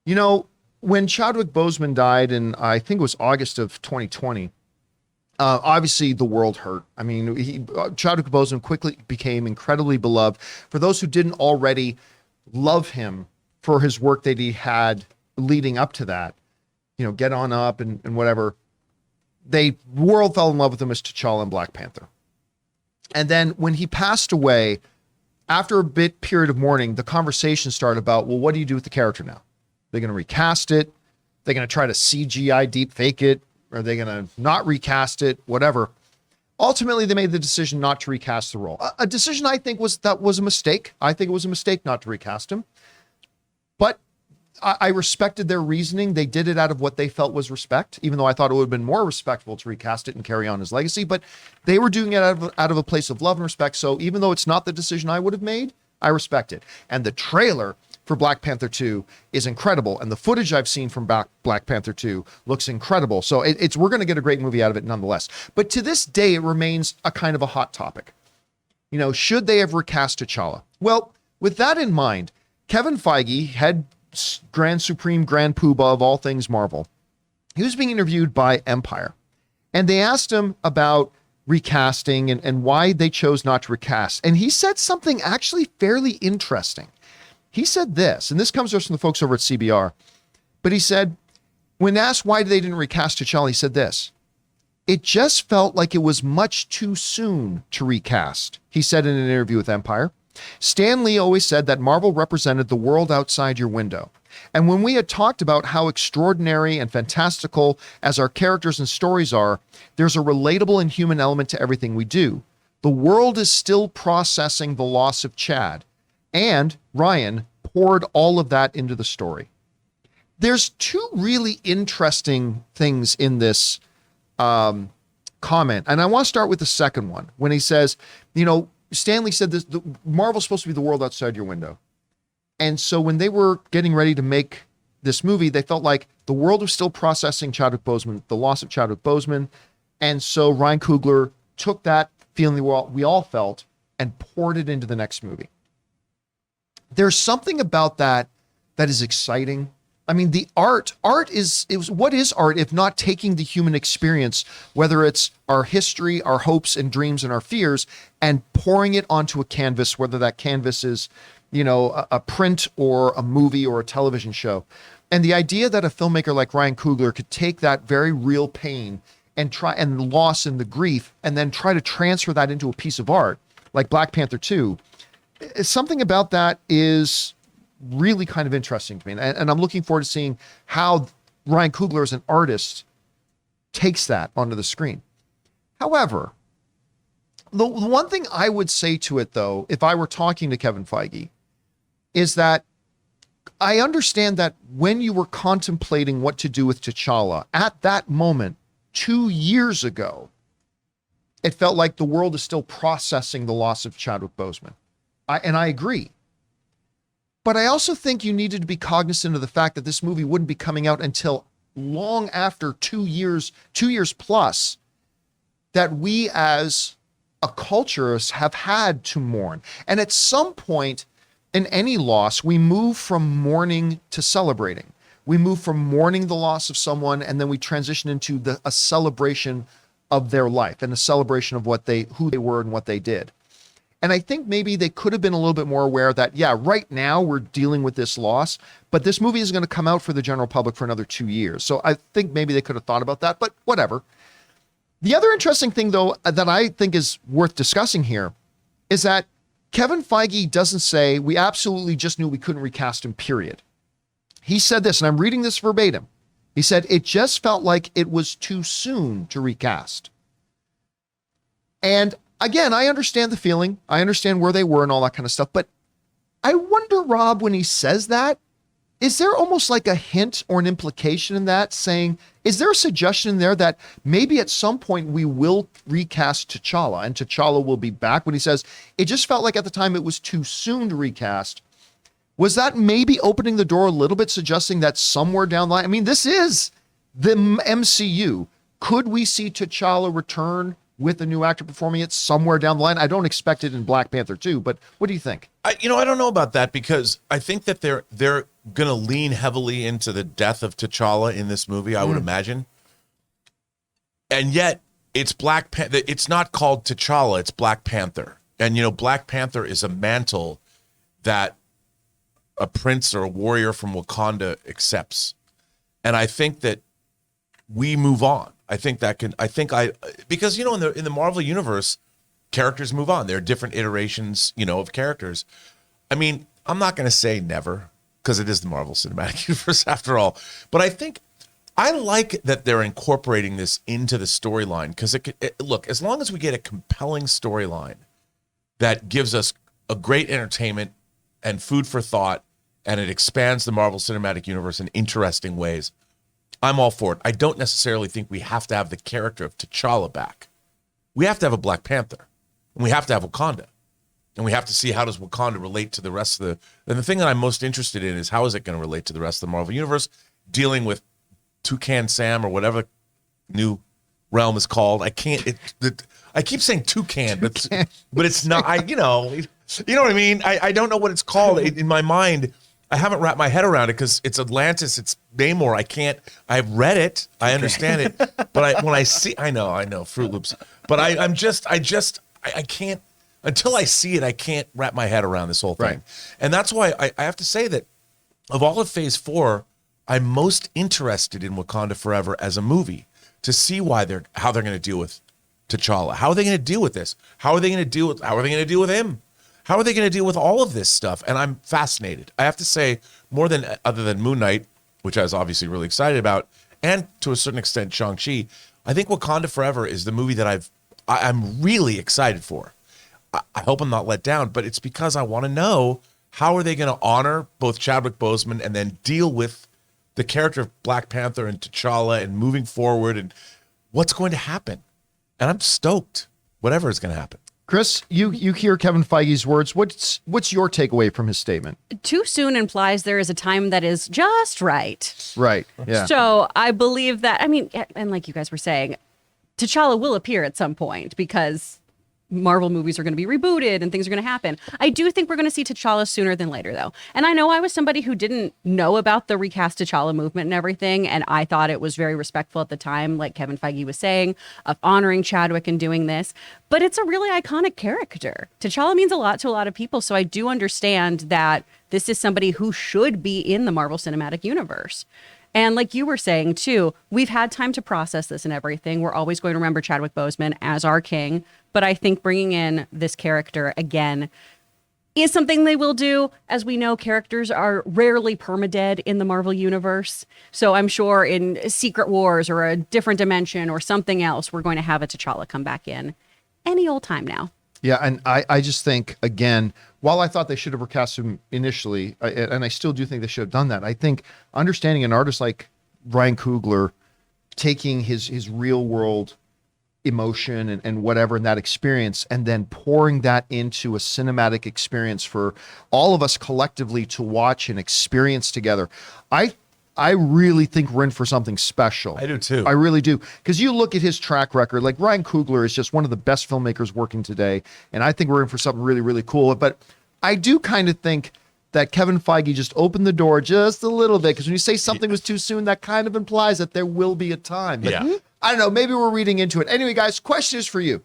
You know, when Chadwick Boseman died in, I think it was August of 2020, obviously the world hurt. I mean, Chadwick Boseman quickly became incredibly beloved. For those who didn't already love him for his work that he had leading up to that, Get On Up and whatever, the world fell in love with him as T'Challa in Black Panther. And then when he passed away, after a period of mourning, the conversation started about, well, what do you do with the character now? They're going to recast it. They're going to try to CGI deep fake it. Are they going to not recast it? Whatever. Ultimately, they made the decision not to recast the role. A decision I think was a mistake. I think it was a mistake not to recast him. But I respected their reasoning. They did it out of what they felt was respect, even though I thought it would have been more respectful to recast it and carry on his legacy. But they were doing it out of a place of love and respect. So even though it's not the decision I would have made, I respect it. And the trailer for Black Panther 2 is incredible. And the footage I've seen from Black Panther 2 looks incredible. So we're going to get a great movie out of it nonetheless. But to this day, it remains a kind of a hot topic. Should they have recast T'Challa? Well, with that in mind, Kevin Feige, head Grand Poobah of all things Marvel, he was being interviewed by Empire. And they asked him about recasting and why they chose not to recast. And he said something actually fairly interesting. He said this, and this comes to us from the folks over at CBR, but he said, when asked why they didn't recast T'Challa, he said this: it just felt like it was much too soon to recast, he said in an interview with Empire. Stan Lee always said that Marvel represented the world outside your window. And when we had talked about how extraordinary and fantastical as our characters and stories are, there's a relatable and human element to everything we do. The world is still processing the loss of Chad, and Ryan poured all of that into the story. There's two really interesting things in this comment, and I want to start with the second one, when he says, Stan Lee said this, Marvel's supposed to be the world outside your window. And so when they were getting ready to make this movie, they felt like the world was still processing Chadwick Boseman, the loss of Chadwick Boseman. And so Ryan Coogler took that feeling we all felt and poured it into the next movie. There's something about that is exciting. I mean, the art is what is art if not taking the human experience, whether it's our history, our hopes and dreams and our fears, and pouring it onto a canvas, whether that canvas is, a print or a movie or a television show. And the idea that a filmmaker like Ryan Coogler could take that very real pain and the loss and the grief, and then try to transfer that into a piece of art like Black Panther 2, something about that is really kind of interesting to me. And I'm looking forward to seeing how Ryan Coogler as an artist takes that onto the screen. However, the one thing I would say to it, though, if I were talking to Kevin Feige, is that I understand that when you were contemplating what to do with T'Challa at that moment 2 years ago, it felt like the world is still processing the loss of Chadwick Boseman. And I agree. But I also think you needed to be cognizant of the fact that this movie wouldn't be coming out until long after 2 years plus, that we as a culture have had to mourn. And at some point in any loss, we move from mourning to celebrating. We move from mourning the loss of someone, and then we transition into a celebration of their life and a celebration of who they were and what they did. And I think maybe they could have been a little bit more aware that, yeah, right now we're dealing with this loss, but this movie is going to come out for the general public for another 2 years. So I think maybe they could have thought about that, but whatever. The other interesting thing, though, that I think is worth discussing here is that Kevin Feige doesn't say, we absolutely just knew we couldn't recast him, period. He said this, and I'm reading this verbatim. He said, it just felt like it was too soon to recast. And again, I understand the feeling. I understand where they were and all that kind of stuff. But I wonder, Rob, when he says that, is there almost like a hint or an implication in that saying, is there a suggestion in there that maybe at some point we will recast T'Challa and T'Challa will be back? When he says, it just felt like at the time it was too soon to recast. Was that maybe opening the door a little bit, suggesting that somewhere down the line, I mean, this is the MCU. Could we see T'Challa return with a new actor performing it somewhere down the line? I don't expect it in Black Panther 2, but what do you think? I don't know about that, because I think that they're going to lean heavily into the death of T'Challa in this movie, I would imagine. And yet, it's Black Panther. It's not called T'Challa, it's Black Panther. And, Black Panther is a mantle that a prince or a warrior from Wakanda accepts. And I think that we move on. Because, in the Marvel universe, characters move on. There are different iterations, of characters. I mean, I'm not going to say never, because it is the Marvel Cinematic Universe after all. But I like that they're incorporating this into the storyline, because look, as long as we get a compelling storyline that gives us a great entertainment and food for thought, and it expands the Marvel Cinematic Universe in interesting ways, I'm all for it. I don't necessarily think we have to have the character of T'Challa back. We have to have a Black Panther, and we have to have Wakanda, and we have to see how does Wakanda relate to the rest of and the thing that I'm most interested in is how is it going to relate to the rest of the Marvel Universe, dealing with Toucan Sam or whatever new realm is called. I keep saying Toucan, but it's not. You know what I mean. I don't know what it's called in my mind. I haven't wrapped my head around it because it's Atlantis, it's Namor. I've read it, I understand it, but when I see, I know Fruit Loops, but I can't until I see it. I can't wrap my head around this whole thing, right. And that's why I have to say that of all of Phase 4, I'm most interested in Wakanda Forever as a movie to see how they're going to deal with T'Challa. How are they going to deal with this? How are they going to deal with him? How are they going to deal with all of this stuff? And I'm fascinated. I have to say, other than Moon Knight, which I was obviously really excited about, and to a certain extent Shang-Chi, I think Wakanda Forever is the movie that I'm really excited for. I hope I'm not let down, but it's because I want to know how are they going to honor both Chadwick Boseman and then deal with the character of Black Panther and T'Challa and moving forward and what's going to happen. And I'm stoked, whatever is going to happen. Chris, you hear Kevin Feige's words. What's your takeaway from his statement? Too soon implies there is a time that is just right. Right, yeah. So I believe that, and like you guys were saying, T'Challa will appear at some point because Marvel movies are going to be rebooted and things are going to happen. I do think we're going to see T'Challa sooner than later, though. And I know I was somebody who didn't know about the recast T'Challa movement and everything, and I thought it was very respectful at the time, like Kevin Feige was saying, of honoring Chadwick and doing this. But it's a really iconic character. T'Challa means a lot to a lot of people, so I do understand that this is somebody who should be in the Marvel Cinematic Universe. And like you were saying, too, we've had time to process this and everything. We're always going to remember Chadwick Boseman as our king. But I think bringing in this character again is something they will do. As we know, characters are rarely permadead in the Marvel Universe. So I'm sure in Secret Wars or a different dimension or something else, we're going to have a T'Challa come back in any old time now. Yeah, and I just think, again, while I thought they should have recast him initially, and I still do think they should have done that, I think understanding an artist like Ryan Coogler taking his real world emotion and whatever in that experience and then pouring that into a cinematic experience for all of us collectively to watch and experience together, I really think we're in for something special. I do too. I really do. Because you look at his track record, like Ryan Coogler is just one of the best filmmakers working today. And I think we're in for something really, really cool. But I do kind of think that Kevin Feige just opened the door just a little bit. Because when you say something was too soon, that kind of implies that there will be a time. But yeah. I don't know. Maybe we're reading into it. Anyway, guys, question is for you.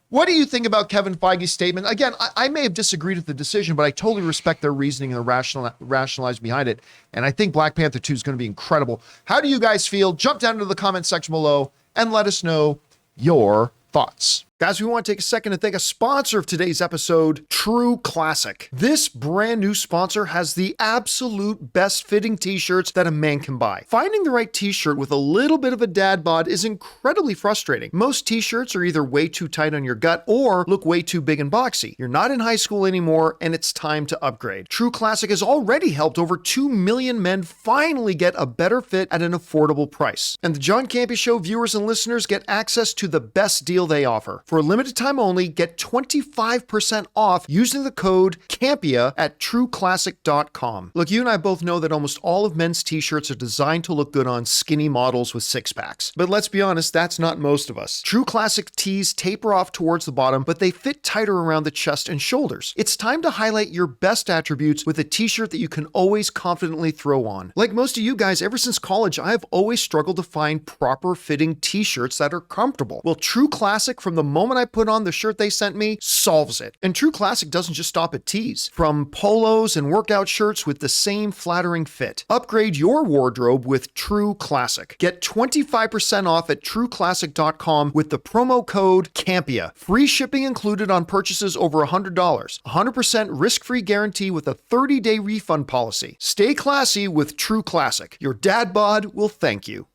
What do you think about Kevin Feige's statement? Again, I may have disagreed with the decision, but I totally respect their reasoning and the rationalize behind it. And I think Black Panther 2 is going to be incredible. How do you guys feel? Jump down into the comment section below and let us know your thoughts. Guys, we want to take a second to thank a sponsor of today's episode, True Classic. This brand new sponsor has the absolute best fitting t-shirts that a man can buy. Finding the right t-shirt with a little bit of a dad bod is incredibly frustrating. Most t-shirts are either way too tight on your gut or look way too big and boxy. You're not in high school anymore and it's time to upgrade. True Classic has already helped over 2 million men finally get a better fit at an affordable price. And the John Campea Show viewers and listeners get access to the best deal they offer. For a limited time only, get 25% off using the code CAMPEA at trueclassic.com. Look, you and I both know that almost all of men's t-shirts are designed to look good on skinny models with six-packs. But let's be honest, that's not most of us. True Classic tees taper off towards the bottom, but they fit tighter around the chest and shoulders. It's time to highlight your best attributes with a t-shirt that you can always confidently throw on. Like most of you guys, ever since college, I have always struggled to find proper fitting t-shirts that are comfortable. Well, True Classic, from the moment I put on the shirt they sent me, solves it. And True Classic doesn't just stop at tees. From polos and workout shirts with the same flattering fit. Upgrade your wardrobe with True Classic. Get 25% off at trueclassic.com with the promo code CAMPEA. Free shipping included on purchases over $100. 100% risk-free guarantee with a 30-day refund policy. Stay classy with True Classic. Your dad bod will thank you.